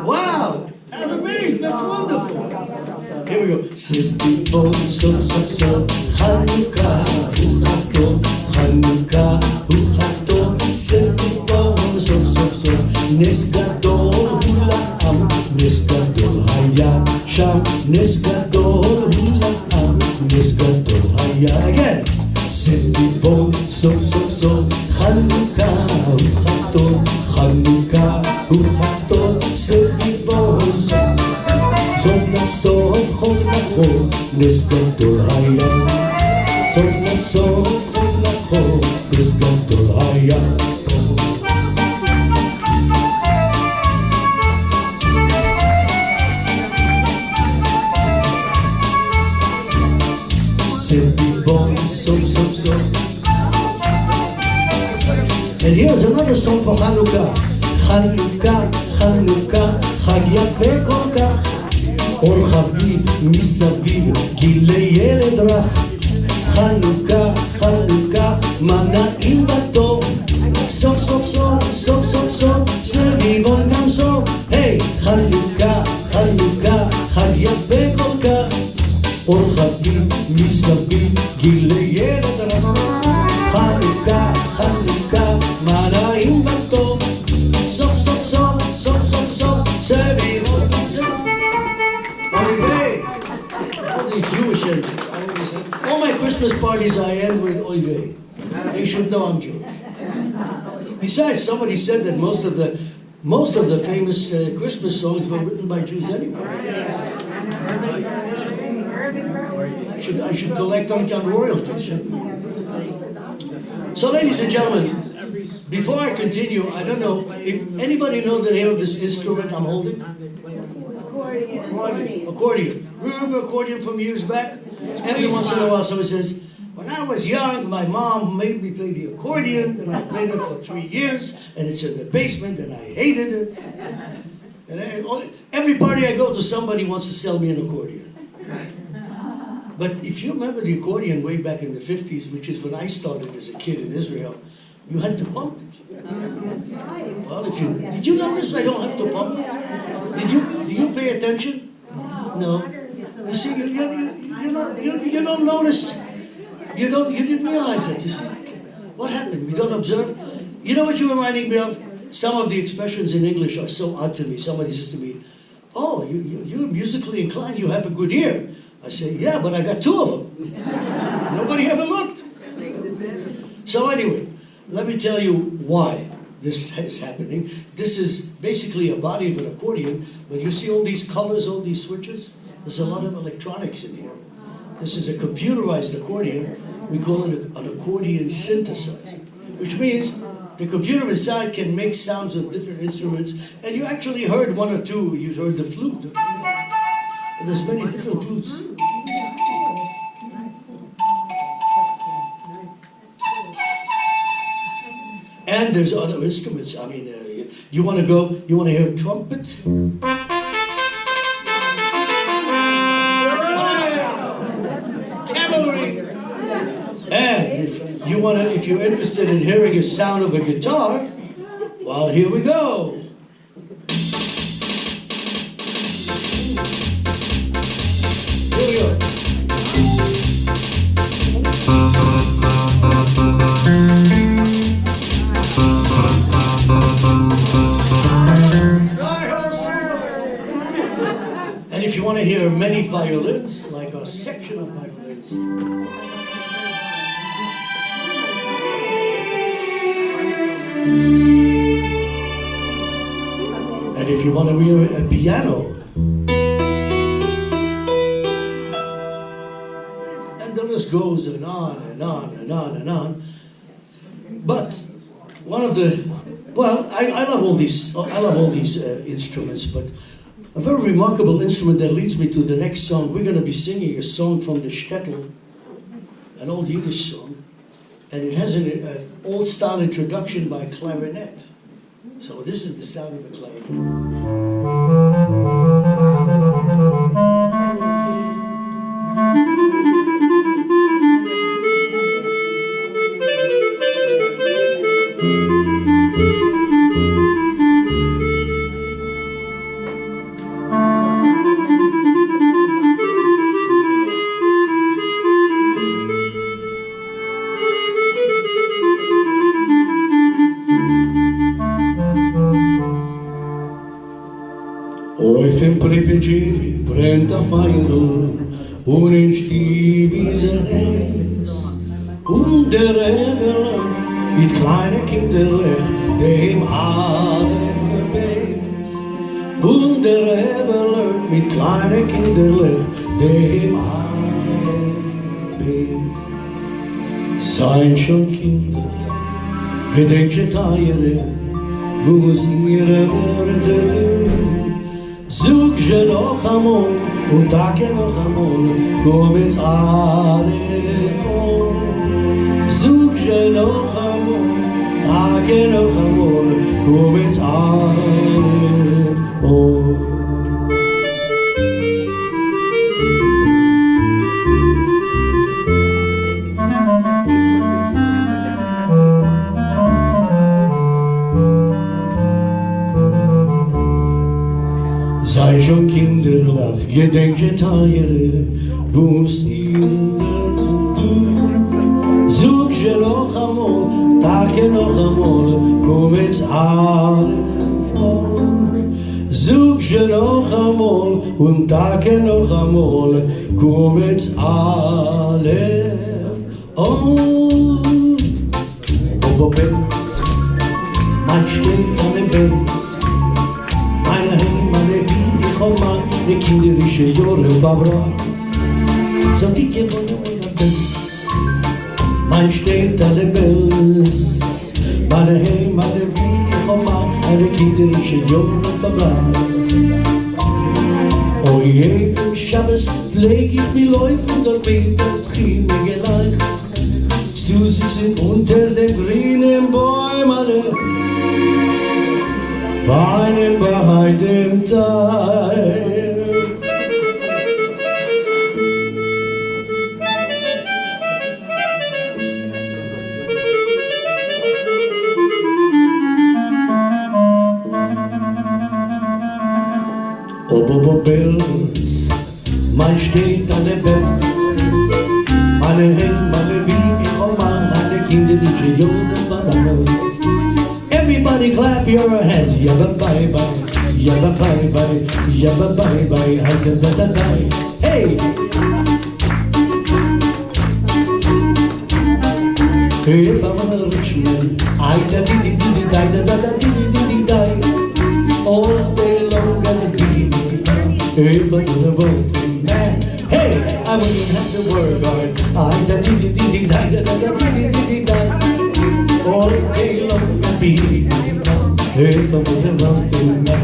Wow, that's amazing. That's wonderful. Here we go. SVE Boynton, so, Hannukah, Hannukah, SVE Boynton, so, Nes gadol hu la'am, Nes gadol haya sham, Nes gadol hu la'am, Nes gadol haya. Again. SVE Boynton, so, Hannukah, Hannukah, SVE Boynton. Sov nasov, chol nachol, nes gadol haya. Sov nasov, chol nachol, nes gadol haya. SVE Boynton, so. And here's another song for Hannukah. Hannukah, חג יפה כל כך. אור חביב מסביב, גילי ילד רך. חנוכה, מה נעים וטוב. סוף, סביבון גם סוף. היי, חנוכה, חג יפה כל כך. אור חביב מסביב, גילי ילד רך. חנוכה, מה נעים וטוב. סוף, סביבון גם סוף. Jewish and all my Christmas parties I end with Olivier. They should know I'm Jewish. Besides, somebody said that most of the famous Christmas songs were written by Jews anyway. I should collect on royalties. So, ladies and gentlemen, before I continue, I don't know if anybody knows the name of this instrument I'm holding. Accordion. Remember accordion from years back? Every once in a while somebody says, when I was young, my mom made me play the accordion, and I played it for 3 years, and it's in the basement, and I hated it. And every party I go to, somebody wants to sell me an accordion. But if you remember the accordion way back in the 50s, which is when I started as a kid in Israel, you had to pump it. Well, did you notice I don't have to pump it? Did you pay attention? No. You see, you don't notice. You didn't realize it. You see, what happened? We don't observe. You know what you're reminding me of? Some of the expressions in English are so odd to me. Somebody says to me, "Oh, you're musically inclined. You have a good ear." I say, "Yeah, but I got 2 of them." Nobody ever looked. So anyway, let me tell you why this is happening. This is basically a body of an accordion, but you see all these colors, all these switches? There's a lot of electronics in here. This is a computerized accordion. We call it an accordion synthesizer, which means the computer inside can make sounds of different instruments, and you actually heard 1 or 2. You heard the flute. But there's many different flutes. And there's other instruments. I mean, you want to hear a trumpet? Cavalry! And if you're interested in hearing a sound of a guitar, well, here we go. Here we go. And if you want to hear many violins, like a section of violins. And if you want to hear a piano. And the list goes and on and on and on and on. But one of the, well, I love all these instruments, but a very remarkable instrument that leads me to the next song. We're going to be singing a song from the shtetl, an old Yiddish song, and it has an old-style introduction by a clarinet. So this is the sound of a clarinet. Auf dem Pripyat brennt ein Feuer und in Stieb ist heiß. Und der Rebel mit kleinen Kindern, dem alle Beiß. Und der Rebel mit kleinen Kindern, dem alle Beiß. Seien schon Kinder, gedenke Teile, wo sie ihre Worte tun. Zug je noch amol und Tage noch amol, komm jetzt alle vor. Zug je noch amol, Tage noch amol, komm jetzt alle vor. Sei schon kinderlach, gedenke Teile, wo's ihr tut. Such je noch amol, Tage noch amol, komm jetzt alle vor. Such je noch amol, und Tage noch amol, komm jetzt alle vor. Oh, Benz, man steht an dem Benz. Die kinderische Jahre verbracht, so dicke Wohnung und ein Benz. Mein steht alle Bells, meine Heim, meine Wie, eine kinderische Jahre verbracht. Oh jeden Schabbos leg ich mich läuft und dort betet mir gleich. Zu sitzen unter den grünen Bäumen, weinen bei dem Teil. Bells, mein steht an der Bett, meine Hände, meine Wie, meine kinderliche Jungen. Everybody clap your hands, yabba bye bye, yabba bye bye, yabba bye bye, yabba bye. Hey! If I were a rich man, I'd da di di di da da da di di di di. All day long and the if I were a working man, hey, I wouldn't have to work hard. I'd da di di di da da da di di di. All day long and be if I were a working man.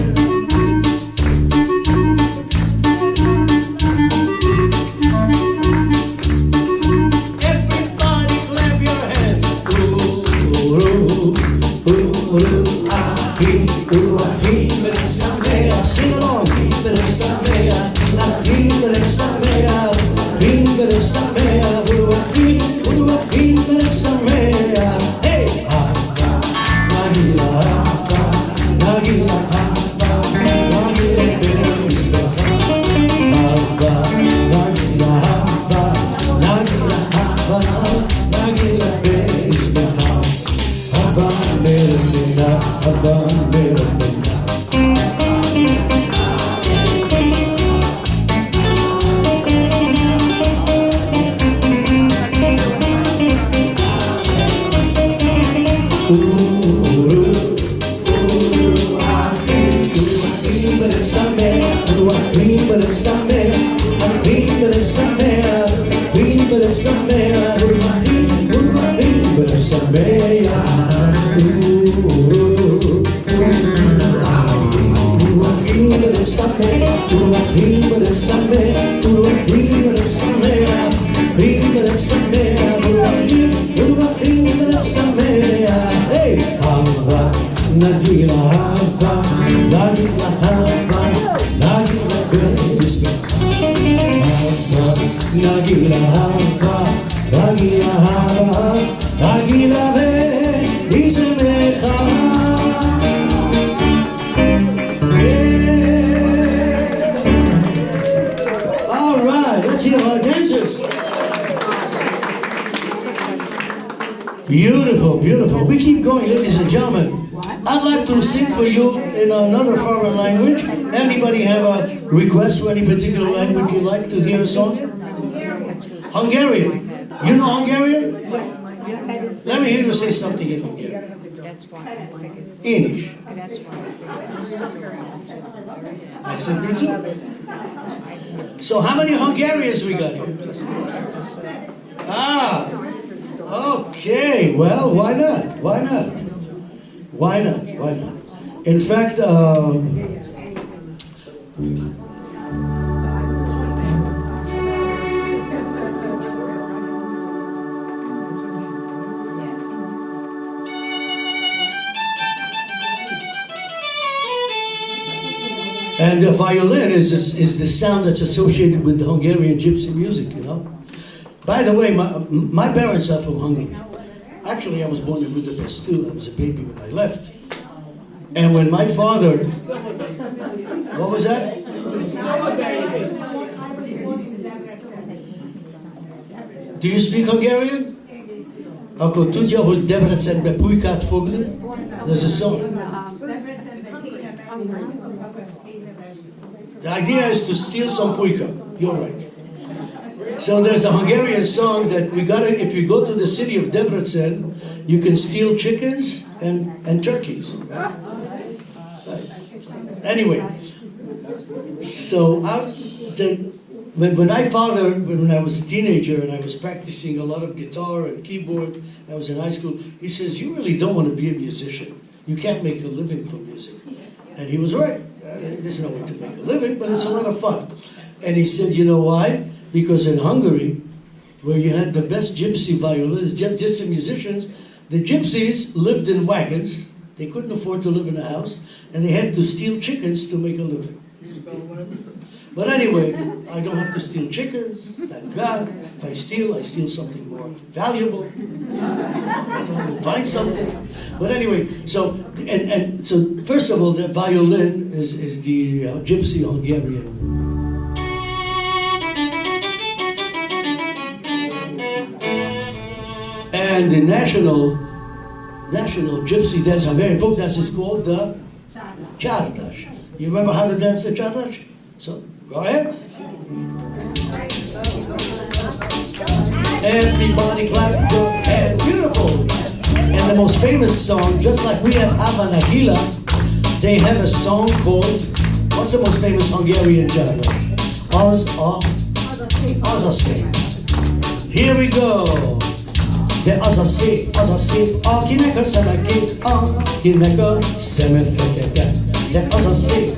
Everybody clap your hands. Ooh, ooh, ooh, ooh, ah, hee, ooh, ah, hee, but it's a man. Sing along. Beautiful, beautiful. We keep going, ladies and gentlemen. I'd like to sing for you in another foreign language. Anybody have a request for any particular language you'd like to hear a song? Hungarian. You know Hungarian? Let me hear you say something in Hungarian. English. I said me too. So how many Hungarians we got here? Ah, okay. Well, why not? Why not? Why not? Why not? In fact, and the violin is the sound that's associated with the Hungarian gypsy music, you know. By the way, my parents are from Hungary. Actually, I was born in Budapest too. I was a baby when I left. And when my father, what was that? Do you speak Hungarian? Akkor tudja, hogy Debrecenbe pulykát fogni? There's a song. The idea is to steal some pulka. You're right. So there's a Hungarian song that we gotta, if you go to the city of Debrecen, you can steal chickens and turkeys. Right? Anyway, so when I was a teenager and I was practicing a lot of guitar and keyboard, I was in high school, he says, you really don't want to be a musician. You can't make a living from music. And he was right. There's no way to make a living, but it's a lot of fun. And he said, you know why? Because in Hungary, where you had the best gypsy violinists, gypsy musicians, the gypsies lived in wagons. They couldn't afford to live in a house, and they had to steal chickens to make a living. But anyway, I don't have to steal chickens, thank God. If I steal something more valuable. Find something. But anyway, so first of all, the violin is the gypsy Hungarian. And the national gypsy dance, Hungarian folk dance, is called the Csárdas. You remember how to dance the Csárdas? So, go ahead. Everybody clap your hands. Beautiful. And the most famous song, just like we have Hannukah, they have a song called, what's the most famous Hungarian Csárdas? Az a szép. Here we go. De az a szép, akinek a szeme kék, akinek a szeme fekete. De az a szép,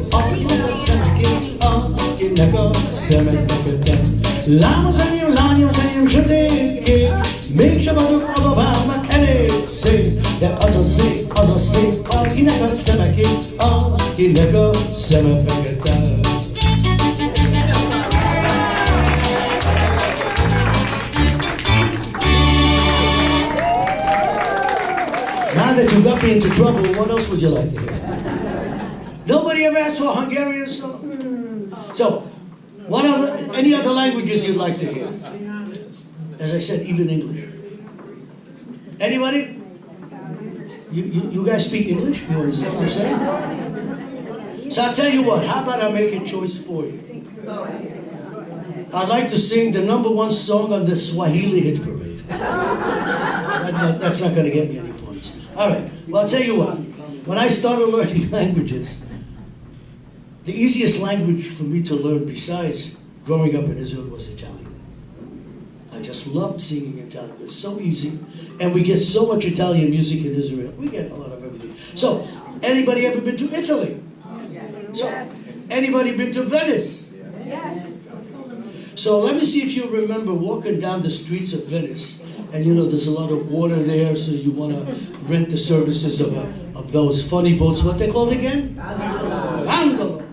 akinek a szeme kék, akinek a szeme fekete. Lám az enyém, lányom, enyém sötétkék, mégsem adok a babámnak elég szép. De az a szép, akinek a szeme kék, akinek a szeme fekete. Now that you got me into trouble, what else would you like to hear? Nobody ever asked for a Hungarian song? So, any other languages you'd like to hear? As I said, even English. Anybody? You guys speak English? You understand what I'm saying? So I'll tell you what, how about I make a choice for you? I'd like to sing the #1 song on the Swahili hit parade. That's not going to get me any points. All right, well, I'll tell you what. When I started learning languages, the easiest language for me to learn besides growing up in Israel was Italian. I just loved singing Italian. It was so easy. And we get so much Italian music in Israel. We get a lot of everything. So, anybody ever been to Italy? So, anybody been to Venice? Yes. So let me see if you remember walking down the streets of Venice. And you know, there's a lot of water there, so you want to rent the services of those funny boats. What they called again?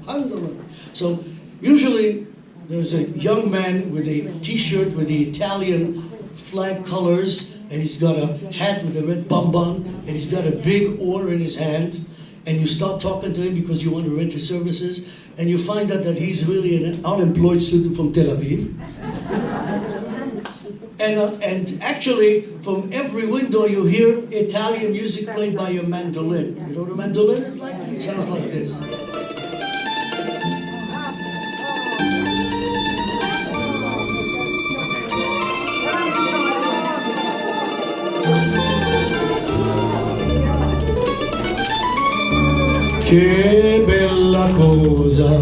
Gondola. So usually there's a young man with a T-shirt with the Italian flag colors, and he's got a hat with a red bonbon, and he's got a big oar in his hand. And you start talking to him because you want to rent his services, and you find out that he's really an unemployed student from Tel Aviv. And actually, from every window you hear Italian music played by a mandolin. You know what a mandolin is like? It sounds like this. che bella cosa,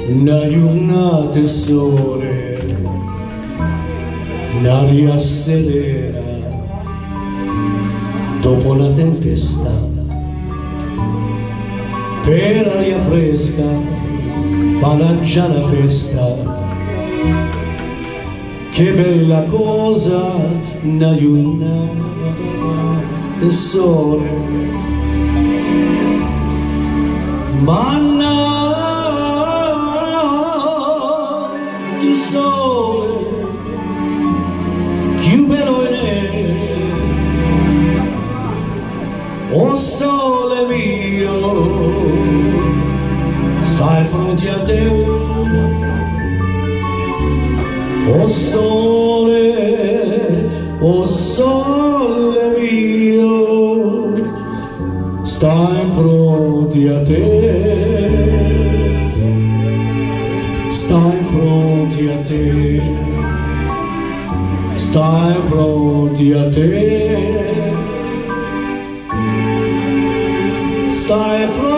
una giornata sole, l'aria serena, dopo la tempesta, per aria fresca, panaggia la festa. Che bella cosa, una giornata sole, manna che sole, che bello è, oh sole mio, stai fronte a te. Oh sole mio, stai pronti a te, stai pronti a te, stai pronti a te, stai pronti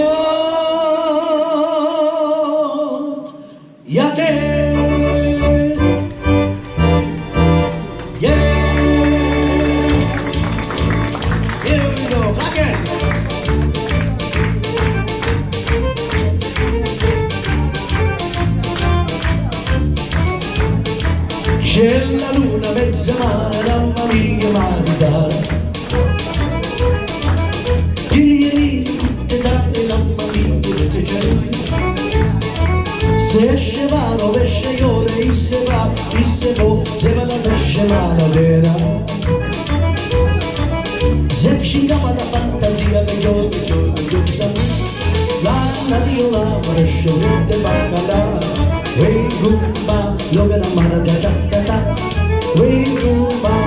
a te. C'è la luna mezza mare, mamma mia maritare, gli tutte tante, mamma mia tutte c'è. Se esce mano, esce io, se va, se va la pesce mano vera. Se scingava la fantasia, io la Dio la fresce, tutte baccalà. Wey gumba, loga la mara da da da da. Wey gumba.